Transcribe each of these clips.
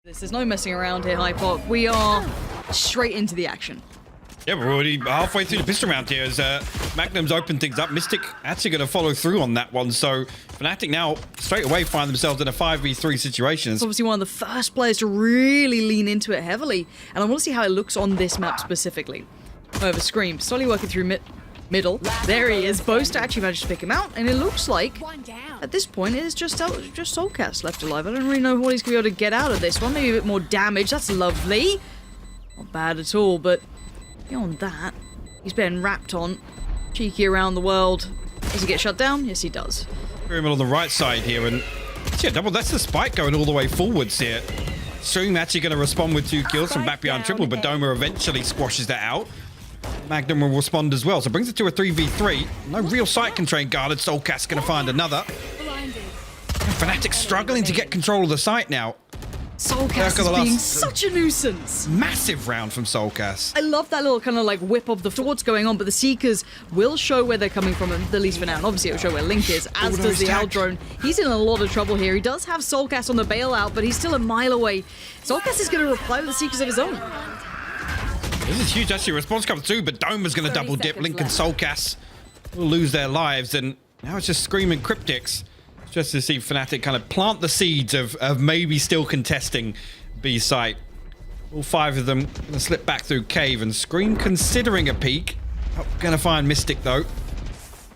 There's no messing around here, Hypok. We are straight into the action. Yeah, we're already halfway through the pistol round here as Magnum's opened things up. Mystic actually going to follow through on that one. So Fnatic now straight away find themselves in a 5v3 situation. It's obviously one of the first players to really lean into it heavily. And I want to see how it looks on this map specifically. Over Scream, slowly working through middle. There he is. Boaster actually managed to pick him out. And it looks like, at this point, it is just Soulcast left alive. I don't really know what he's going to be able to get out of this one. Maybe a bit more damage. That's lovely. Not bad at all, but beyond that, he's been wrapped on. Cheeky around the world. Does he get shut down? Yes, he does. Pyramid on the right side here, and yeah, that's the spike going all the way forwards here. Stream actually going to respond with 2 kills from back behind triple, but Doma eventually squashes that out. Magnum will respond as well, so brings it to a 3v3. No real sight constraint guarded. Soulcast going to find another. And Fnatic struggling to get control of the site now. Soulcast is being such a nuisance. Massive round from Soulcast. I love that little kind of like whip of the what's going on, but the Seekers will show where they're coming from, at least for now. And obviously it'll show where Link is, as does the Aldrone. He's in a lot of trouble here. He does have Soulcast on the bailout, but he's still a mile away. Soulcast is going to reply with the Seekers of his own. This is huge, actually. Response comes through, but Doma's going to double dip. Link and Soulcast will lose their lives, and now it's just screaming Cryptics. Just to see Fnatic kind of plant the seeds of maybe still contesting B site. All 5 of them going to slip back through cave, and Scream considering a peek. Going to find Mystic though.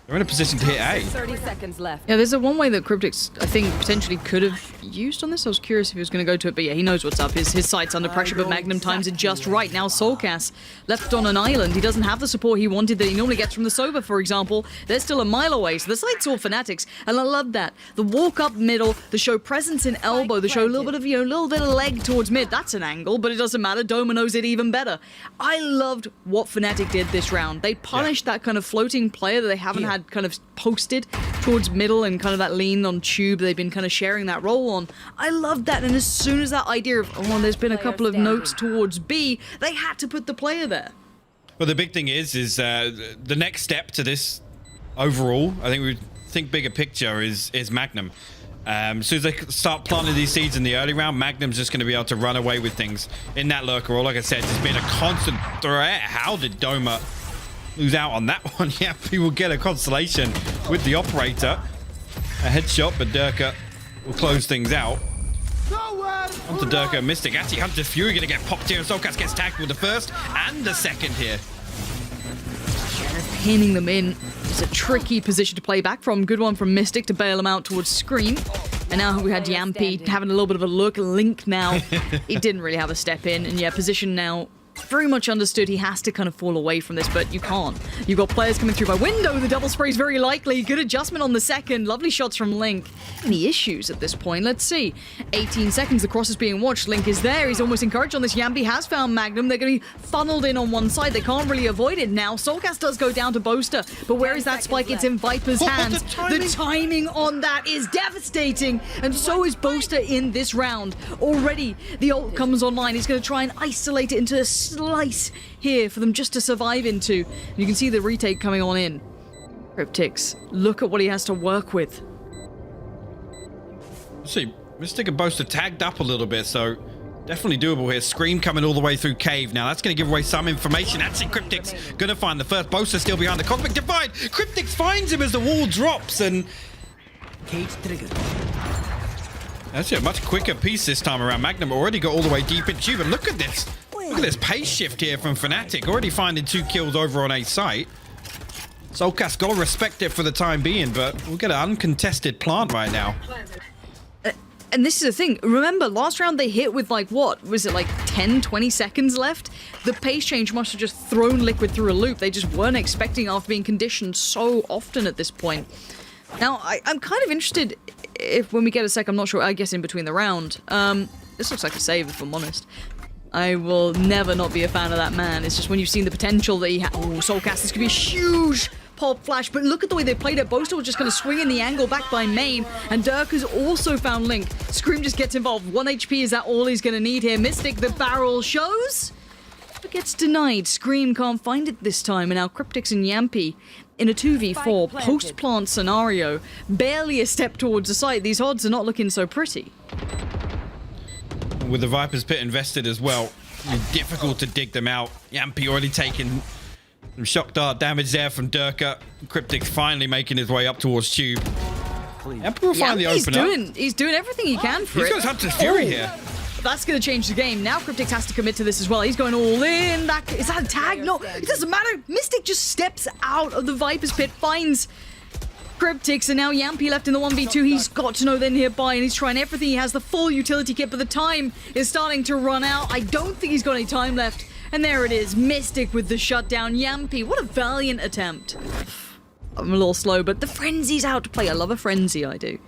They're in a position to hit A. 30 seconds left. Yeah, there's a one way that Cryptics, I think, potentially could have used on this. I was curious if he was going to go to it, but yeah, he knows what's up. His sight's under pressure, but Magnum times it just right. Now Soulcast left on an island. He doesn't have the support he wanted that he normally gets from the Sober, for example. They're still a mile away, so the site's all Fnatic's, and I love that. The walk up middle, the show presence in elbow, the show a little bit of, little bit of leg towards mid. That's an angle, but it doesn't matter. Doma knows it even better. I loved what Fnatic did this round. They punished that kind of floating player that they haven't had kind of posted towards middle, and kind of that lean on tube they've been kind of sharing that role on. I loved that, and as soon as that idea of, oh, there's been a couple of notes towards B, they had to put the player there. Well, the big thing is the next step to this overall, I think we think bigger picture is Magnum. As soon as they start planting these seeds in the early round, Magnum's just going to be able to run away with things in that lurker. Or like I said, it's been a constant threat. How did Doma lose out on that one? Yeah, he will get a constellation with the operator. A headshot, but Durka will close things out. Onto Durka and Mystic. Actually, Hunter's Fury going to get popped here, and Soulcast gets tagged with the first and the second here. Yeah, they're pinning them in. It's a tricky position to play back from. Good one from Mystic to bail him out towards Scream. And now we had Yampy having a little bit of a look. Link now, he didn't really have a step in. And yeah, position now very much understood. He has to kind of fall away from this, but you can't. You've got players coming through by window. The double spray is very likely. Good adjustment on the second. Lovely shots from Link. Any issues at this point? Let's see. 18 seconds. The cross is being watched. Link is there. He's almost encouraged on this. Yampy has found Magnum. They're going to be funneled in on one side. They can't really avoid it now. Soulcast does go down to Boaster, but where is that spike? It's in Viper's hands. The timing on that is devastating, and so is Boaster in this round. Already, the ult comes online. He's going to try and isolate it into a slice here for them just to survive into. You can see the retake coming on in. Cryptics, look at what he has to work with. See, Mystic and Boaster tagged up a little bit, so definitely doable here. Scream coming all the way through cave. Now that's going to give away some information. Actually, Cryptics going to find the first. Boaster still behind the Cosmic Divide. Cryptics finds him as the wall drops, and Cage triggered. Actually, a much quicker piece this time around. Magnum already got all the way deep in tube, and look at this. Look at this pace shift here from Fnatic. Already finding 2 kills over on A site. Soulcast got to respect it for the time being, but we'll get an uncontested plant right now. And this is the thing. Remember, last round they hit with like, what? Was it like 10, 20 seconds left? The pace change must have just thrown Liquid through a loop. They just weren't expecting after being conditioned so often at this point. Now, I'm kind of interested if when we get a sec, I'm not sure, I guess in between the round. This looks like a save, if I'm honest. I will never not be a fan of that man. It's just when you've seen the potential that he has. Oh, Soulcast, this could be a huge pop flash, but look at the way they played it. Boaster was just going to swing in the angle back by Main, and Dirk has also found Link. Scream just gets involved. 1 HP, is that all he's going to need here? Mystic, the barrel shows, but gets denied. Scream can't find it this time, and now Cryptics and Yampy in a 2v4 post-plant scenario. Barely a step towards the site. These odds are not looking so pretty. With the Viper's Pit invested as well, it's difficult to dig them out. Yampy already taking some shock dart damage there from Durka. Cryptic's finally making his way up towards Tube. Yampy will finally open up. He's doing everything he can for He's it. got Hunter's Fury here. That's going to change the game. Now Cryptic has to commit to this as well. He's going all in. Is that a tag? No, it doesn't matter. Mystic just steps out of the Viper's Pit, finds Cryptic, and now Yampy left in the 1v2. He's got to know they're nearby, and he's trying everything. He has the full utility kit, but the time is starting to run out. I don't think he's got any time left. And there it is. Mystic with the shutdown. Yampy, what a valiant attempt. I'm a little slow, but the frenzy's out to play. I love a frenzy, I do.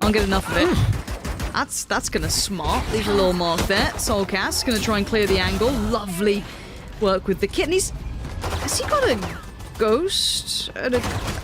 Can't get enough of it. That's gonna smart. Leave a little mark there. Soulcast gonna try and clear the angle. Lovely work with the kit. And has he got a ghost?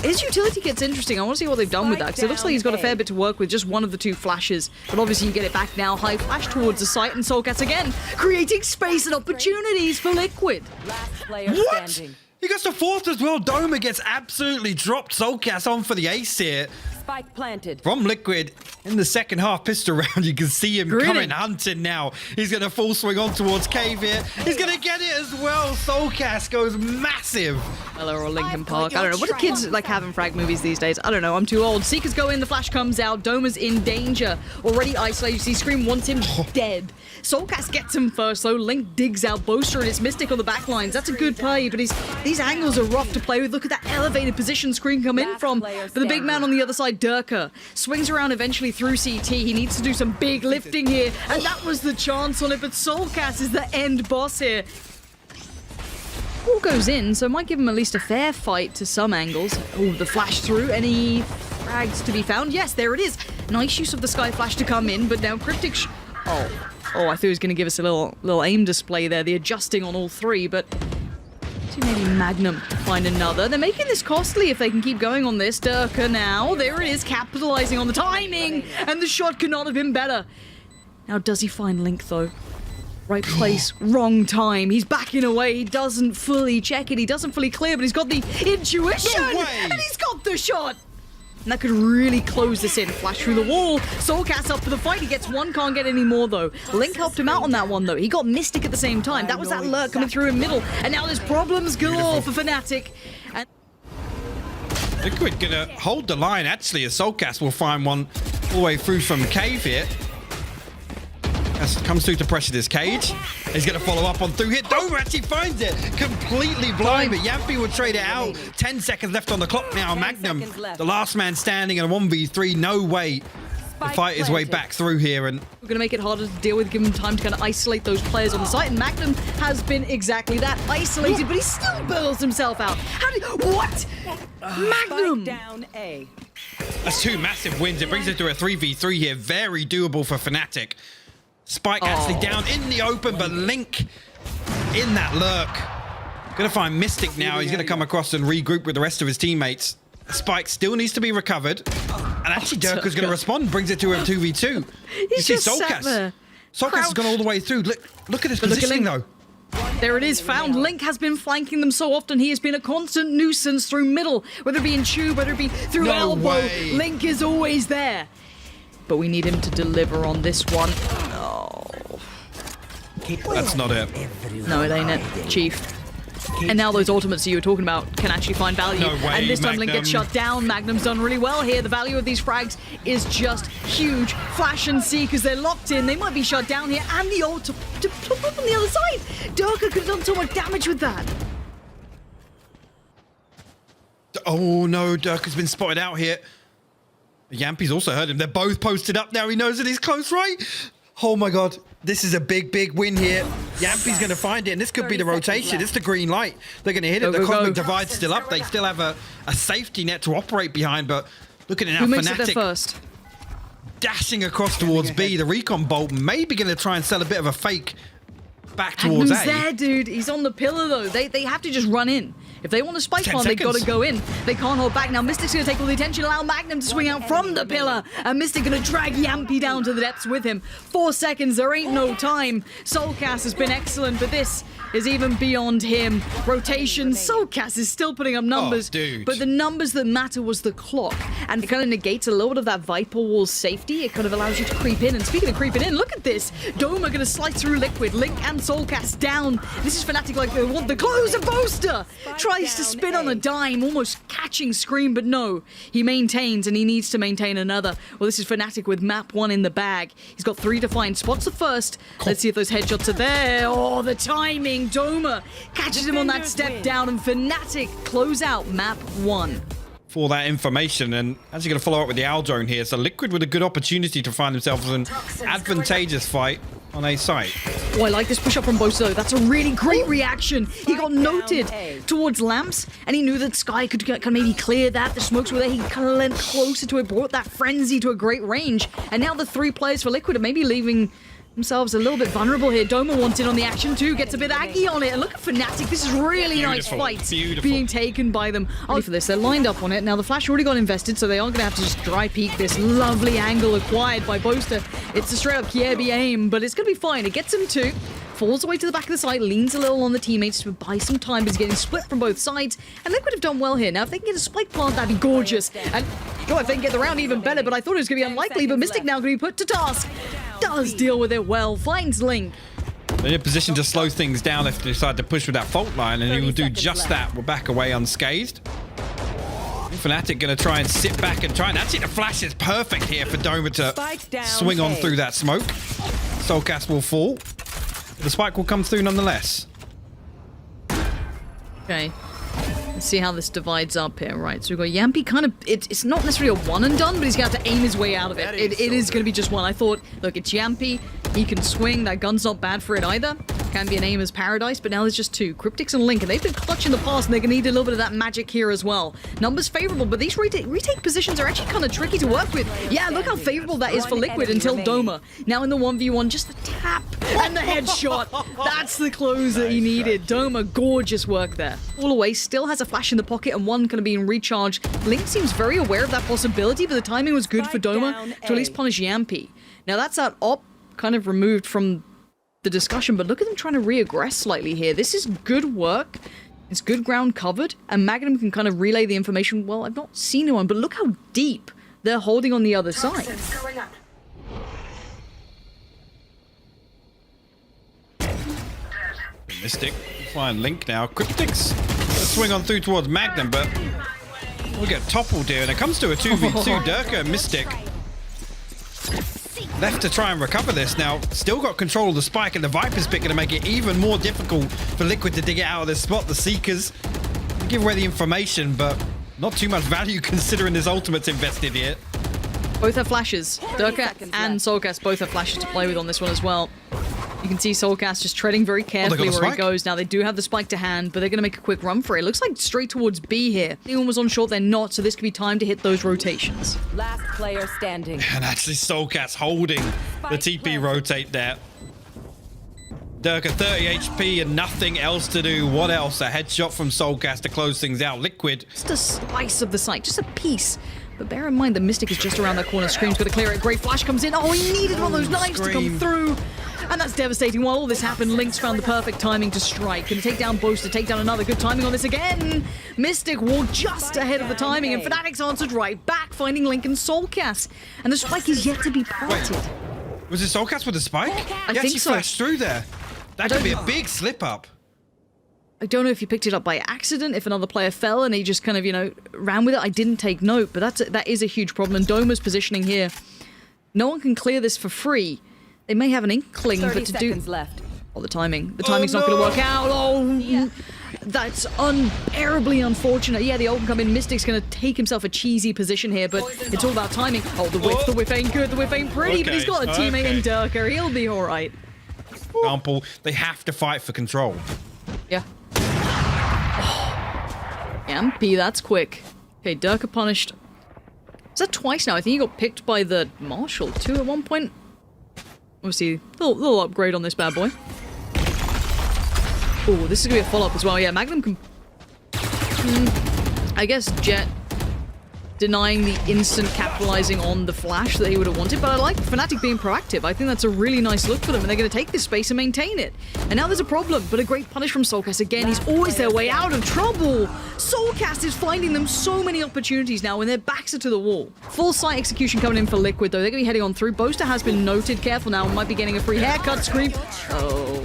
His utility kit's interesting. I want to see what they've done with that, because it looks like he's got a fair bit to work with. Just one of the two flashes, but obviously you get it back now. High flash towards the site, and Soulcast again creating space and opportunities for Liquid. Last player What? standing. He gets the fourth as well. Doma gets absolutely dropped. Soulcast on for the ace here. Spike planted. From Liquid in the second half pistol round, you can see him coming hunting now. He's going to full swing on towards Cave here. He's going to get it as well. Soulcast goes massive. Ella or Linkin Park. I don't know. What do kids like have in frag movies these days? I don't know. I'm too old. Seekers go in. The flash comes out. Doma's in danger. Already isolated. You see Scream wants him dead. Soulcast gets him first, though. Link digs out Boaster and it's Mystic on the back lines. That's a good play, but these angles are rough to play with. Look at that elevated position Scream come in from. But the big man on the other side, Durka, swings around eventually through CT. He needs to do some big lifting here, and that was the chance on it, but Soulcast is the end boss here. All goes in, so it might give him at least a fair fight to some angles. Oh, the flash through. Any frags to be found? Yes, there it is. Nice use of the Sky Flash to come in, but now Cryptic... Oh, I thought he was going to give us a little aim display there, the adjusting on all three, but... Maybe Magnum to find another. They're making this costly if they can keep going on this. Durka now. There it is, capitalizing on the timing, and the shot could not have been better. Now, does he find Link, though? Right place, wrong time. He's backing away. He doesn't fully check it. He doesn't fully clear, but he's got the intuition, and he's got the shot. And that could really close this in. Flash through the wall. Soulcast up for the fight. He gets one, can't get any more, though. Link helped him out on that one, though. He got Mystic at the same time. That was that lurk coming through in middle. And now there's problems galore for Fnatic. And Liquid gonna hold the line, actually, as Soulcast will find one all the way through from Cave here. Comes through to pressure this cage. He's going to follow up on through here. Doma actually finds it. Completely blind, but Yampy will trade it out. 10 seconds left on the clock now. Magnum, the last man standing in a 1v3. No way to fight his way back through here. And we're going to make it harder to deal with, give him time to kind of isolate those players on the site. And Magnum has been exactly that. Isolated, but he still bails himself out. What? Magnum! Down A. That's two massive wins. It brings it to a 3v3 here. Very doable for Fnatic. Spike actually down in the open, but Link in that lurk. Gonna find Mystic now. He's gonna come across and regroup with the rest of his teammates. Spike still needs to be recovered. And actually Durka's gonna respond, brings it to a 2v2. You see Soulcast. Soulcast has gone all the way through. Look at his positioning though. There it is, found. Link has been flanking them so often. He has been a constant nuisance through middle, whether it be in tube, whether it be through elbow. Link is always there. But we need him to deliver on this one. Oh. That's not it. No, it ain't it, Chief. And now those ultimates you were talking about can actually find value. No way, and this time Link gets shut down. Magnum's done really well here. The value of these frags is just huge. Flash and Seekers, they're locked in. They might be shut down here. And the ult to pop up on the other side. Durka could have done so much damage with that. Oh no, Durka's been spotted out here. Yampy's also heard him. They're both posted up now. He knows that he's close, right? Oh my God. This is a big, big win here. Yampy's going to find it, and this could be the rotation. It's the green light. They're going to hit it. The Cosmic Divide's still up. They still have a safety net to operate behind, but look at it now. Who makes it there Fnatic first? Dashing across towards B. The Recon Bolt maybe going to try and sell a bit of a fake back towards A. Who's there, dude? He's on the pillar, though. They have to just run in. If they want to spike 10 on, they've got to seconds. go in. They can't hold back. Now Mystic's going to take all the attention, allow Magnum to swing out from the pillar. And Mystic going to drag Yampy down to the depths with him. 4 seconds, there ain't no time. Soulcast has been excellent, but this is even beyond him. Rotation, Soulcast is still putting up numbers. dude. But the numbers that matter was the clock. And it kind of negates a little bit of that Viper Wall's safety. It kind of allows you to creep in. And speaking of creeping in, look at this. Doma going to slice through Liquid. Link and Soulcast down. This is Fnatic like they want the close of Boaster. Tries to spin on a dime, almost catching Scream, but no. He maintains, and he needs to maintain another. Well, this is Fnatic with map 1 in the bag. He's got 3 defined spots at first. Let's see if those headshots are there. Oh, the timing. Doma catches him on that step down, and Fnatic close out map 1. For that information, and as you're going to follow up with the Owl Drone here, so Liquid with a good opportunity to find themselves an advantageous fight on A site. Oh, I like this push up from Boaster though. That's a really great reaction. He got noted towards Lamps, and he knew that Sky could kind of maybe clear that. The smokes were there. He kind of leant closer to it, brought that frenzy to a great range. And now the 3 players for Liquid are maybe leaving themselves a little bit vulnerable here. Doma wants in on the action too, gets a bit aggy on it. And look at Fnatic, this is really nice fights being taken by them. Ready for this, they're lined up on it. Now the flash already got invested, so they are going to have to just dry peek this lovely angle acquired by Boaster. It's a straight up Kiebi aim, but it's going to be fine. It gets him too. Falls away to the back of the site, leans a little on the teammates to buy some time, but he's getting split from both sides. And Liquid have done well here. Now, if they can get a spike plant, that'd be gorgeous. And if they can get the round, even better. But I thought it was going to be unlikely. But Mystic now going to be put to task. Does deal with it well. Finds Link. They're in a position to slow things down if they decide to push with that fault line, and he will do just that. We're back away unscathed. Fnatic going to try and sit back and try, and actually the flash is perfect here for Doma to swing on through that smoke. Soulcast will fall. The spike will come through nonetheless. Okay. Let's see how this divides up here. Right, so we've got Yampy kind of... It's not necessarily a one and done, but he's going to have to aim his way out of it. It is going to be just one. I thought, look, it's Yampy. He can swing. That gun's not bad for it either. Can be an aim as paradise, but now there's just 2. Cryptics and Link, and they've been clutch in the past, and they're going to need a little bit of that magic here as well. Numbers favorable, but these retake positions are actually kind of tricky to work with. Yeah, look how favorable that is for Liquid until Doma. Now in the 1v1, just the tap and the headshot. That's the close that he needed. Doma, gorgeous work there. All away, still has a flash in the pocket, and one kind of being recharged. Link seems very aware of that possibility, but the timing was good for Doma to at least punish Yampy. Now that's that op kind of removed from the discussion, but look at them trying to re-aggress slightly here. This is good work. It's good ground covered, and Magnum can kind of relay the information. Well, I've not seen anyone, but look how deep they're holding on the other side. Mystic, find Link now. Cryptics swing on through towards Magnum, but we'll get toppled here, and it comes to a 2v2. Durka and Mystic left to try and recover this. Now, still got control of the spike, and the Viper's pick going to make it even more difficult for Liquid to dig it out of this spot. The Seekers give away the information, but not too much value considering this ultimate's invested here. Both have flashes. Durka and Soulcast both have flashes to play with on this one as well. You can see Soulcast just treading very carefully where he goes. Now, they do have the spike to hand, but they're going to make a quick run for it. It looks like straight towards B here. Anyone was on short, they're not, so this could be time to hit those rotations. Last player standing. And actually, Soulcast holding the TP rotate there. Durka 30 HP and nothing else to do. What else? A headshot from Soulcast to close things out. Liquid. Just a slice of the site, just a piece. But bear in mind, the Mystic is just around that corner. Scream's got to clear it. Great flash comes in. Oh, he needed one of those knives to come through. And that's devastating. While all this happened, Link's found the perfect timing to strike. Gonna take down Boaster, take down another. Good timing on this again. Mystic walked just ahead of the timing, and Fnatic's answered right back, finding Link and Soulcast. And the spike is yet to be planted. Wait, was it Soulcast with the spike? I think he so. flashed through there. That could be a big slip up. I don't know if he picked it up by accident, if another player fell and he just kind of, you know, ran with it. I didn't take note, but that is a huge problem. And Doma's positioning here. No one can clear this for free. They may have an inkling, but to do... left. Oh, the timing. The timing's not going to work out. Oh, that's terribly unfortunate. Yeah, the ult can come in. Mystic's going to take himself a cheesy position here, but it's all about timing. Oh, the whiff ain't good. The whiff ain't pretty, but he's got a teammate in Durka. He'll be all right. Example, they have to fight for control. Yeah. Yampy, that's quick. Okay, Durka punished. Is that twice now? I think he got picked by the Marshal too at one point. Obviously, little upgrade on this bad boy. Oh, this is gonna be a follow-up as well. Yeah, Magnum can I guess Jet denying the instant capitalizing on the flash that he would have wanted, but I like Fnatic being proactive. I think that's a really nice look for them, and they're going to take this space and maintain it. And now there's a problem, but a great punish from Soulcast again. He's always their way out of trouble. Soulcast is finding them so many opportunities now when their backs are to the wall. Full site execution coming in for Liquid, though. They're going to be heading on through. Boaster has been noted. Careful now, might be getting a free haircut. Scream. Oh.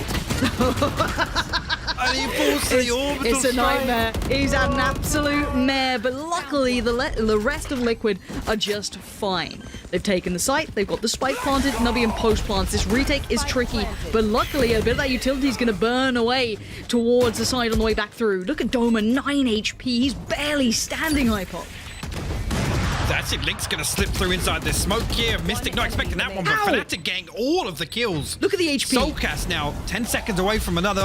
And he falls to the orbital It's a strike. nightmare. He's had an absolute mare, but luckily the rest of Liquid are just fine. They've taken the site, they've got the spike planted, and they'll be in post plants. This retake is tricky, but luckily a bit of that utility is going to burn away towards the side on the way back through. Look at Doma, 9 HP. He's barely standing, Hypop. That's it. Link's going to slip through inside this smoke here. Mystic not expecting that one, but Ow. Fnatic getting all of the kills. Look at the HP. Soulcast now 10 seconds away from another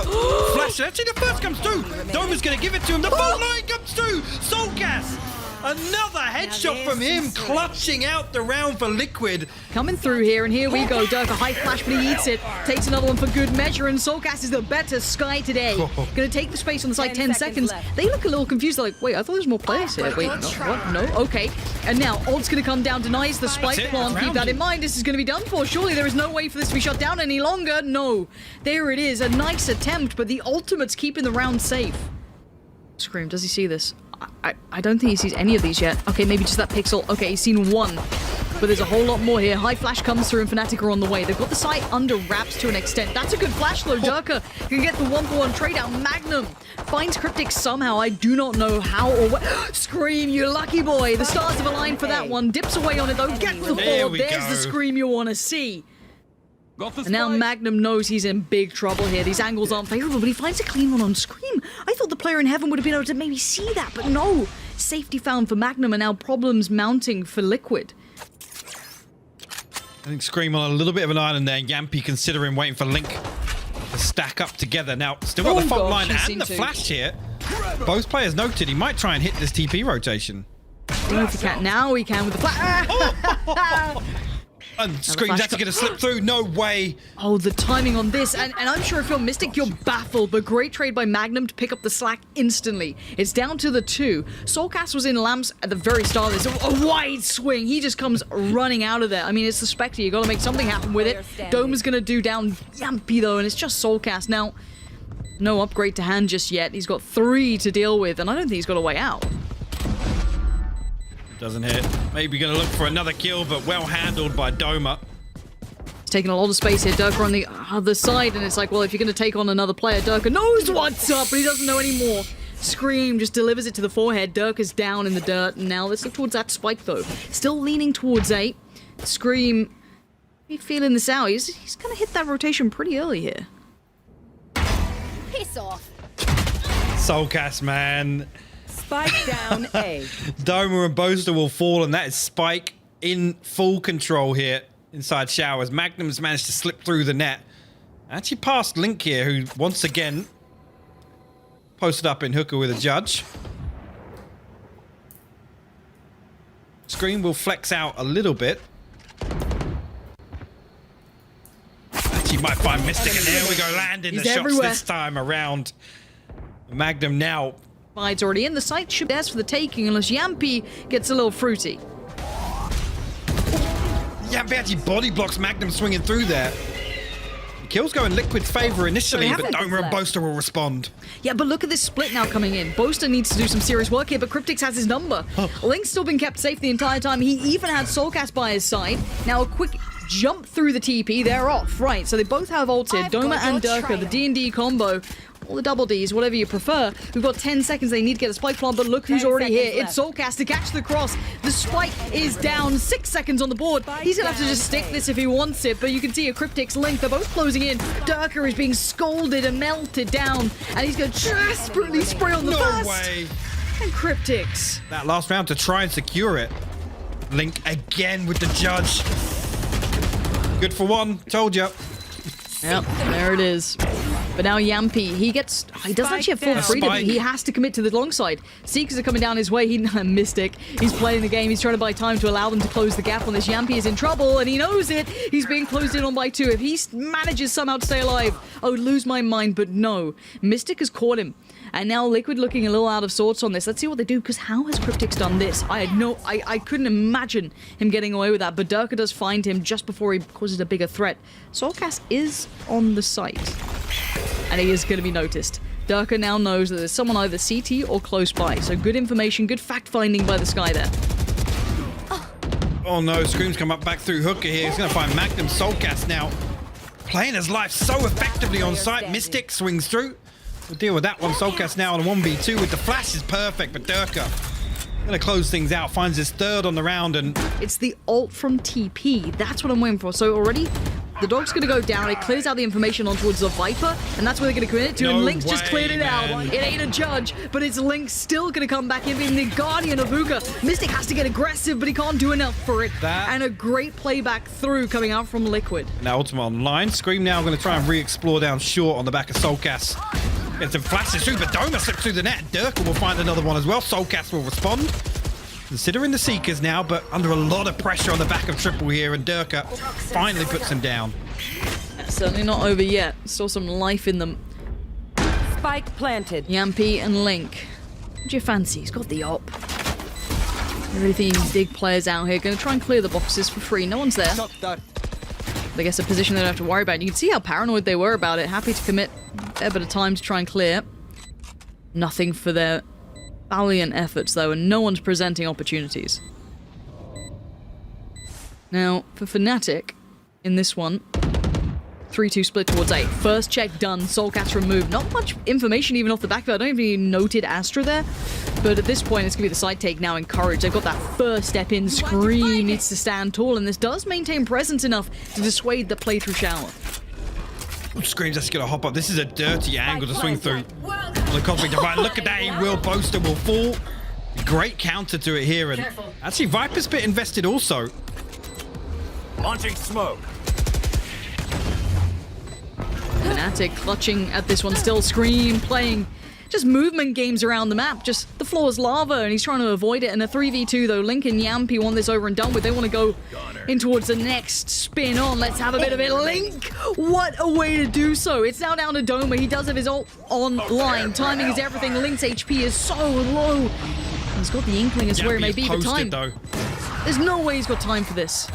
flash. Actually, the first comes through. Doma's going to give it to him. The phone line comes through. Soulcast. Another headshot from him, clutching out the round for Liquid. Coming through here, and here we go. Durka high flash, but he eats it. Takes another one for good measure, and Soulcast is the better Sky today. Gonna take the space on the side, 10 seconds. They look a little confused. They're like, wait, I thought there was more players here. Wait, no, what? No, okay. And now, Ult's gonna come down, denies the spike it, plant. Keep round that it. in mind. This is gonna be done for. Surely there is no way for this to be shut down any longer. No. There it is. A nice attempt, but the ultimate's keeping the round safe. Scream, does he see this? I don't think he sees any of these yet. Okay, maybe just that pixel. Okay, he's seen one. But there's a whole lot more here. High flash comes through and Fnatic are on the way. They've got the site under wraps to an extent. That's a good flash though. Durka can get the 1-for-1 trade out. Magnum finds Cryptic somehow. I do not know how or what. Scream, you lucky boy. The stars have aligned for that one. Dips away on it though. Get the There ball. we There's go. the Scream you want to see. And now Magnum knows he's in big trouble here. These angles aren't favorable, but he finds a clean one on Scream. I thought the player in heaven would have been able to maybe see that, but no. Safety found for Magnum, and now problems mounting for Liquid. I think Scream on a little bit of an island there. Yampy considering waiting for Link to stack up together. Now, still got Oh the fault gosh, line he and seemed the to. flash here. Both players noted he might try and hit this TP rotation. If he can, now he can with the flash. And Scream's flash actually going to slip through. No way. Oh, the timing on this. And I'm sure if you're Mystic, you're baffled. But great trade by Magnum to pick up the slack instantly. It's down to the 2. Soulcast was in lamps at the very start of this. A wide swing. He just comes running out of there. I mean, it's the Spectre. You got to make something happen with it. Dome is going to do down Yampy, though. And it's just Soulcast. Now, no upgrade to hand just yet. He's got 3 to deal with. And I don't think he's got a way out. Doesn't hit. Maybe going to look for another kill, but well handled by Doma. He's taking a lot of space here. Durka on the other side, and it's like, well, if you're going to take on another player, Durka knows what's up, but he doesn't know anymore. Scream just delivers it to the forehead. Durka's down in the dirt, and now let's look towards that spike, though. Still leaning towards 8. Scream, he's feeling this out. He's going to hit that rotation pretty early here. Piss off. Soulcast, man. Spike down A. Doma and Boaster will fall, and that is Spike in full control here inside Showers. Magnum's managed to slip through the net. Actually past Link here, who once again posted up in hooker with a judge. Screen will flex out a little bit. Actually might find Mystic, and there we go, landing the He's shots everywhere. this time around. Magnum now. Side's already in. The site should be theirs for the taking unless Yampy gets a little fruity. Yampy actually body blocks Magnum swinging through there. Kills go in Liquid's favor initially, Sorry, but haven't Doma and left. Boaster will respond. Yeah, but look at this split now coming in. Boaster needs to do some serious work here, but Cryptix has his number. Link's still been kept safe the entire time. He even had Soulcast by his side. Now a quick jump through the TP. They're off, right? So they both have ulted. I've Doma got and your Durka, trail. the D&D combo. Or the double Ds, whatever you prefer. We've got 10 seconds. They need to get a spike plant, but look who's 10 already here. seconds It's Soulcast to catch the cross. The spike is down. 6 seconds on the board. He's gonna have to just stick this if he wants it, but you can see a Cryptix Link. They're both closing in. Durka is being scolded and melted down, and he's going to desperately spray on the No first. way. And Cryptix. That last round to try and secure it. Link again with the judge. Good for one, told you. Yep, there it is. But now Yampi, he doesn't actually have full down. freedom. Spike. He has to commit to the long side. Seekers are coming down his way. Mystic, he's playing the game. He's trying to buy time to allow them to close the gap on this. Yampi is in trouble, and he knows it. He's being closed in on by 2. If he manages somehow to stay alive, I would lose my mind, but no. Mystic has caught him. And now Liquid looking a little out of sorts on this. Let's see what they do, because how has Cryptix done this? I couldn't imagine him getting away with that, but Durka does find him just before he causes a bigger threat. Soulcast is on the site, and he is going to be noticed. Durka now knows that there's someone either CT or close by, so good information, good fact-finding by the Sky there. Oh no, Scream's come up back through Hooker here. He's going to find Magnum. Soulcast now playing his life so effectively on site. Mystic swings through. We'll deal with that one. Soulcast now on a 1v2 with the flash is perfect, but Durka gonna close things out, finds his 3rd on the round, and It's the ult from TP. That's what I'm waiting for. So already, the dog's gonna go down. It clears out the information on towards the Viper, and that's where they're gonna commit it to. No and Link's just way, cleared it out. man. It ain't a judge, but it's Link still gonna come back in, being the guardian of Hookah. Mystic has to get aggressive, but he can't do enough for it. And a great playback through coming out from Liquid. now Ultima online. Scream now gonna try and re-explore down short on the back of Soulcast. Gets some flashes through, but Doma slips through the net. Durka will find another one as well. Soulcast will respond. Considering the Seekers now, but under a lot of pressure on the back of Triple here, and Durka finally puts him down. Certainly not over yet. Still some life in them. Spike planted. Yampi and Link. What do you fancy? He's got the op. Everything these big players out here. Gonna try and clear the boxes for free. No one's there. I guess a position they don't have to worry about. You can see how paranoid they were about it. Happy to commit a fair bit of time to try and clear. Nothing for their valiant efforts, though, and no one's presenting opportunities. Now, for Fnatic, in this one, 3-2 split towards A. First check done, Soulcast removed. Not much information even off the back of it. I don't even noted Astra there. But at this point, it's going to be the side take now. Encouraged. They've got that first step in. Scream needs to stand tall, and this does maintain presence enough to dissuade the playthrough shower. Scream's just gonna hop up. This is a dirty angle to swing through on the Cosmic Divine. Look at that. He will. Boaster will fall. Great counter to it here. And actually, Viper's bit invested also. Launching smoke. Fnatic clutching at this one still. Scream playing just movement games around the map. Just the floor is lava, and he's trying to avoid it. And a 3v2, though, Link and Yampi want this over and done with. They want to go in towards the next spin on. Let's have a bit of it. Link! What a way to do so. It's now down to Doma. He does have his ult online. Timing is everything. Link's HP is so low. He's got the inkling as where it may be, but time. Though. There's no way he's got time for this.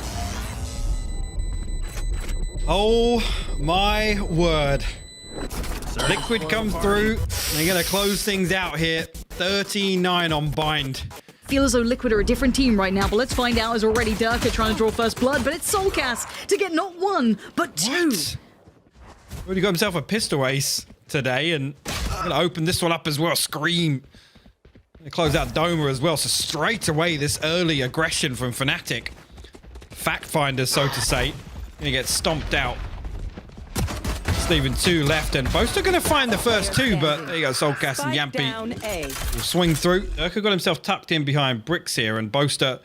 Oh my word. Liquid comes through. They're going to close things out here. 39 on bind. Feel as though Liquid are a different team right now, but let's find out as already Durka trying to draw first blood, but it's Soulcast to get not 1, but 2. What? Already got himself a pistol ace today, and going to open this one up as well. Scream. Going to close out Doma as well. So straight away, this early aggression from Fnatic. Fact finders, so to say. Going to get stomped out. Steven 2 left, and both are going to find the first 2, but there you go, Soulcast and Yampi Down A. will swing through. Durka got himself tucked in behind bricks here, and Boaster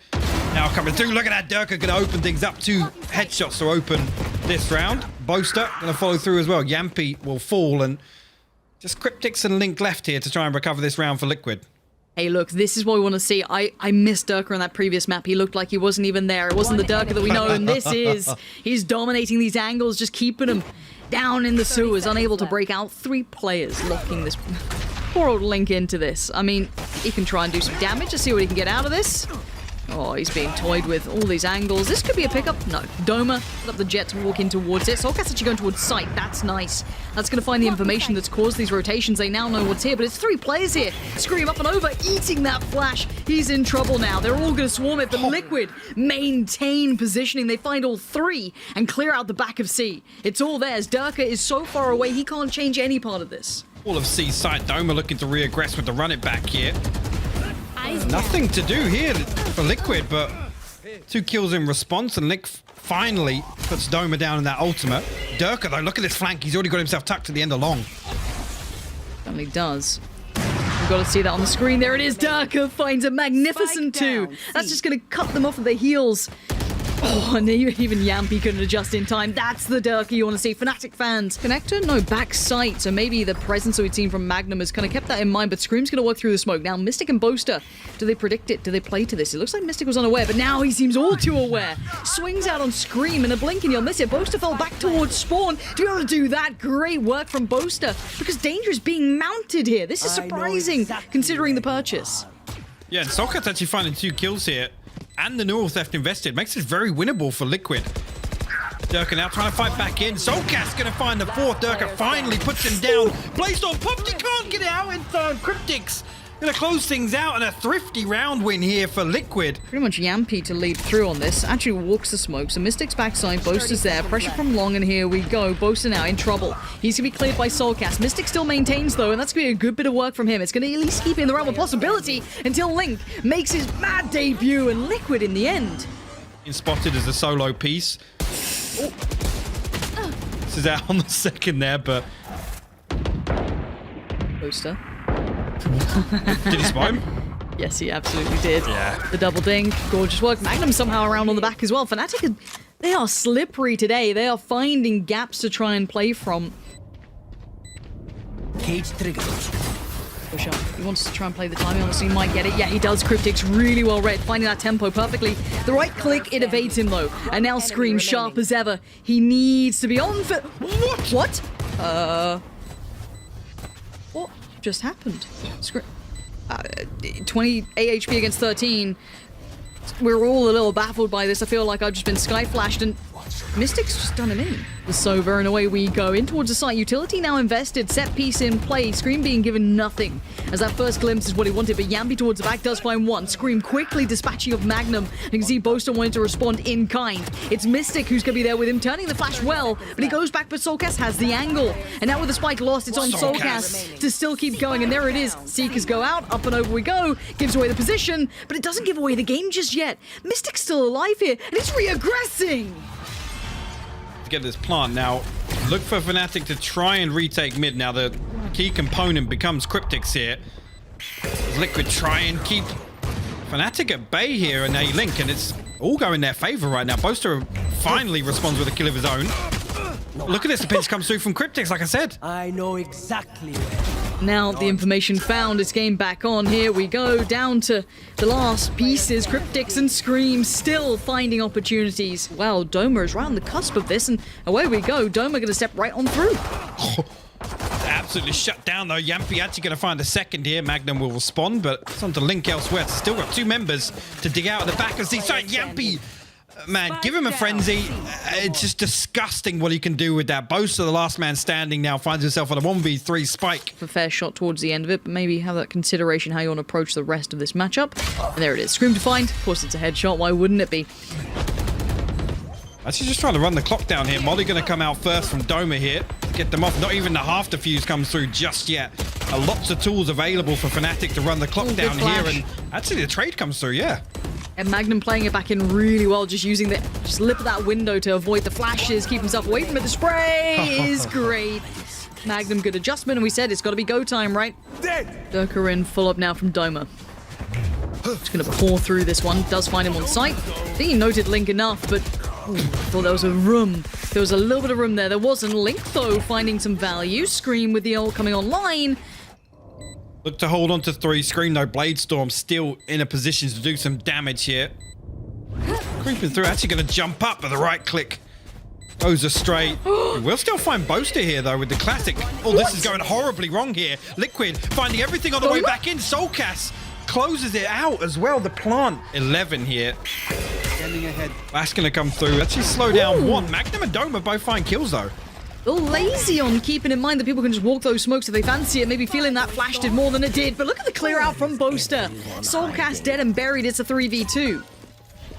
now coming through. Look at that, Durka going to open things up. 2 headshots to open this round. Boaster going to follow through as well. Yampi will fall, and just Cryptix and Link left here to try and recover this round for Liquid. Hey, look, this is what we want to see. I missed Durka on that previous map. He looked like he wasn't even there. It wasn't the Durka that we know, and this is. He's dominating these angles, just keeping him down in the sewers, unable to break out. 3 players locking this poor old Link into this. I mean, he can try and do some damage to see what he can get out of this. Oh, he's being toyed with all these angles. This could be a pickup. No. Doma put up the jet to walk in towards it. Soulcast actually going towards site. That's nice. That's going to find the information that's caused these rotations. They now know what's here, but it's 3 players here. Scream up and over, eating that flash. He's in trouble now. They're all going to swarm it, but Liquid maintain positioning. They find all 3 and clear out the back of C. It's all theirs. Durka is so far away, he can't change any part of this. All of C's side. Doma looking to re-aggress with the run it back here. Nothing to do here for Liquid, but 2 kills in response, and Lick finally puts Doma down in that ultimate. Durka, though, look at this flank. He's already got himself tucked to the end of long. Certainly does. We've got to see that on the screen. There it is. Durka finds a magnificent 2. That's just going to cut them off at their heels. Oh, and even Yampy couldn't adjust in time. That's the Durka you want to see. Fnatic fans. Connector? No, back sight. So maybe the presence that we've seen from Magnum has kind of kept that in mind, but Scream's going to work through the smoke. Now, Mystic and Boaster, do they predict it? Do they play to this? It looks like Mystic was unaware, but now he seems all too aware. Swings out on Scream, and a blink and you'll miss it. Boaster fell back towards Spawn. To be able to do that, great work from Boaster, because danger is being mounted here. This is surprising, considering the purchase. Yeah, and Soulcat's actually finding 2 kills here. And the neural theft invested makes it very winnable for Liquid. Durka now trying to fight back in. Soulcat's going to find the 4th. Durka finally puts him down. Blaze-Storm popped. He can't get it out in time. Cryptic's going to close things out, and a thrifty round win here for Liquid. Pretty much Yampy to lead through on this. Actually walks the smoke. So Mystic's backside. Boaster's there. Pressure from Long, and here we go. Boaster now in trouble. He's going to be cleared by Soulcat. Mystic still maintains, though, and that's going to be a good bit of work from him. It's going to at least keep it in the realm of possibility until Link makes his mad debut, and Liquid in the end. Spotted as a solo piece. Oh. This is out on the second there, but... Boaster. Did he spot him? Yes, he absolutely did. Yeah. The double dink, gorgeous work. Magnum somehow around on the back as well. Fnatic, they are slippery today. They are finding gaps to try and play from. Cage trigger. Push up. He wants to try and play the timing. Honestly, he might get it. Yeah, he does. Cryptic's really well read, finding that tempo perfectly. The right click, it evades him though. And now Scream sharp as ever. He needs to be on for... What? What just happened? 28 HP against 13. We're all a little baffled by this. I feel like I've just been sky flashed, and Mystic's just done him in. The Sova, and away we go in towards the site. Utility now invested, set piece in play. Scream being given nothing, as that first glimpse is what he wanted, but Yampy towards the back does find one. Scream quickly dispatching of Magnum. You can see Boaster wanting to respond in kind. It's Mystic who's going to be there with him, turning the flash well, but he goes back, but Soulcast has the angle. And now with the spike lost, it's on Soulcast to still keep going, and there it is. Seekers go out, up and over we go, gives away the position, but it doesn't give away the game just yet. Mystic's still alive here, and he's reaggressing. To get this plant now, look for Fnatic to try and retake mid. Now the key component becomes Cryptics here. As Liquid try and keep Fnatic at bay here, and they link, and it's all going in their favor right now. Boaster finally responds with a kill of his own. Look at this, the pinch comes through from Cryptics, like I said. I know exactly where. Now the information found, it's game back on. Here we go, down to the last pieces. Cryptics and Scream still finding opportunities. Well, Doma is right on the cusp of this, and away we go. Doma going to step right on through. Absolutely shut down though. Yampy actually going to find a second here. Magnum will respond, but it's on to Link elsewhere. Still got 2 members to dig out at the back of the side. Yampy, man, give him a frenzy. It's just disgusting what he can do with that. Boaster, the last man standing now, finds himself on a 1v3 spike. A fair shot towards the end of it, but maybe have that consideration how you want to approach the rest of this matchup. And there it is. Scream to find. Of course, it's a headshot. Why wouldn't it be? Actually just trying to run the clock down here. Molly going to come out first from Doma here. Get them off. Not even the half defuse comes through just yet. Lots of tools available for Fnatic to run the clock down here. And actually the trade comes through, yeah. And Magnum playing it back in really well, just using the lip of that window to avoid the flashes, keep himself away from it. The spray is great. Magnum, good adjustment, and we said it's got to be go time, right? Durka in full up now from Doma. Just going to pour through this one. Does find him on site. I think he noted Link enough, but I thought there was a room. There was a little bit of room there. There wasn't. Link, though, finding some value. Scream with the ult coming online. Look to hold on to 3. Scream though. Bladestorm still in a position to do some damage here. Creeping through. Actually going to jump up with the right click. Goes astray. We'll still find Boaster here though with the classic. Oh, this is going horribly wrong here. Liquid finding everything on the way back in. Soulcast closes it out as well. The plant 11 here. Standing ahead. That's going to come through. Actually slow down one. Magnum and Doma both find kills though. A little lazy on keeping in mind that people can just walk those smokes if they fancy it. Maybe feeling that flash did more than it did. But look at the clear out from Boaster. Soulcast dead and buried. It's a 3v2.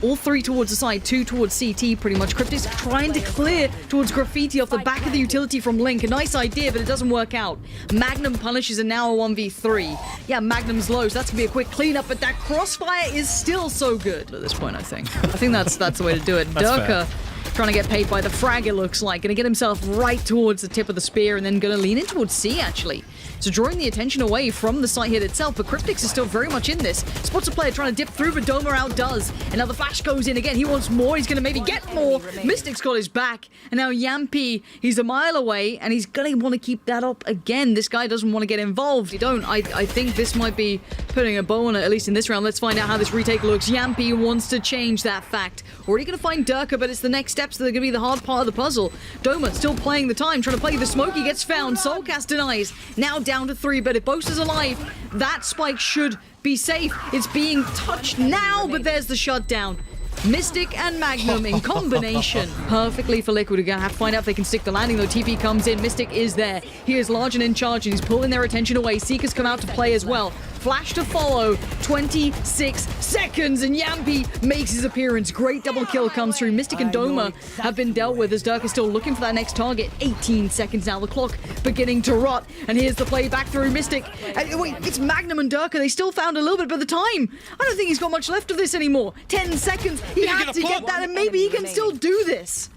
All 3 towards the side, 2 towards CT pretty much. Cryptic's trying to clear towards Graffiti off the back of the utility from Link. A nice idea, but it doesn't work out. Magnum punishes and now a 1v3. Yeah, Magnum's low, so that's going to be a quick cleanup, but that crossfire is still so good at this point, I think. I think that's the way to do it. Durka Trying to get paid by the frag, it looks like. Gonna get himself right towards the tip of the spear and then gonna lean in towards C, actually. So drawing the attention away from the site hit itself, but Cryptix is still very much in this. Spots a player trying to dip through, but Doma outdoes. And now the flash goes in again. He wants more. He's gonna maybe get more. Mystic's got his back. And now Yampy, he's a mile away, and he's gonna want to keep that up again. This guy doesn't want to get involved. You don't. I think this might be putting a bow on it, at least in this round. Let's find out how this retake looks. Yampy wants to change that fact. Already gonna find Durka, but it's the next steps that are gonna be the hard part of the puzzle. Doma still playing the time, trying to play the smoke. He gets found. Soulcast denies. Now down to 3, but if Boast is alive, that spike should be safe. It's being touched now, but there's the shutdown. Mystic and Magnum in combination. Perfectly for Liquid. We're gonna have to find out if they can stick the landing, though. TP comes in. Mystic is there. He is large and in charge, and he's pulling their attention away. Seeker's come out to play as well. Flash to follow. 26 seconds, and Yampy makes his appearance. Great double kill comes through. Mystic and Doma have been dealt with as Dirk is still looking for that next target. 18 seconds now. The clock beginning to rot. And here's the play back through Mystic. Wait, it's Magnum and Durka. They still found a little bit of the time. I don't think he's got much left of this anymore. 10 seconds. He had to get that, and maybe he can still do this.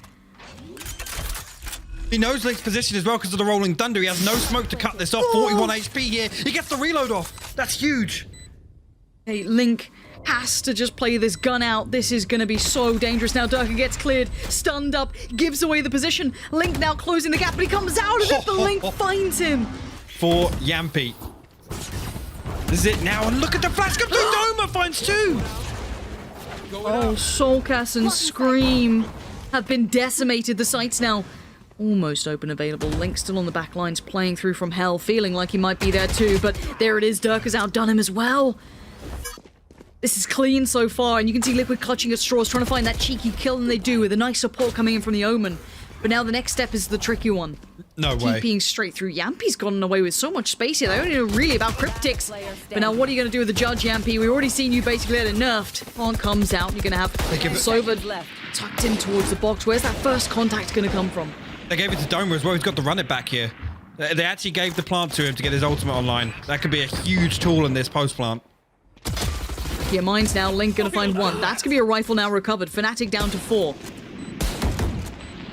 He knows Link's position as well because of the rolling thunder. He has no smoke to cut this off. 41 HP here. He gets the reload off. That's huge. Hey, Link has to just play this gun out. This is going to be so dangerous. Now Durka gets cleared, stunned up, gives away the position. Link now closing the gap, but he comes out of it. The Link finds him. For Yampy. This is it now, and look at the flash come through. Doma finds 2. Oh, Soulcast and Scream have been decimated. The site's now almost open available. Link still on the back lines, playing through from hell, feeling like he might be there too, but there it is. Dirk has outdone him as well. This is clean so far, and you can see Liquid clutching at straws, trying to find that cheeky kill, and they do, with a nice support coming in from the Omen. But now the next step is the tricky one. No way. Keeping straight through. Yampy's gotten away with so much space here. They only know really about Cryptix. But now what are you going to do with the Judge, Yampy? We've already seen you basically at a nerfed. Plant comes out. You're going to have Sova tucked in towards the box. Where's that first contact going to come from? They gave it to Doma as well. He's got to run it back here. They actually gave the plant to him to get his ultimate online. That could be a huge tool in this post plant. Yeah, mine's now. Link going to find 1. That's going to be a rifle now recovered. Fnatic down to 4.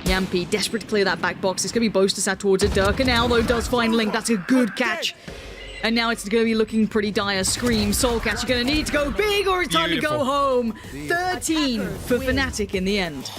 Yampy desperate to clear that back box. It's going to be Boaster sat towards it. Durka now, though, does find Link. That's a good catch. And now it's going to be looking pretty dire. Scream, Soulcast, you're going to need to go big or it's time to go home. 13 for Fnatic in the end.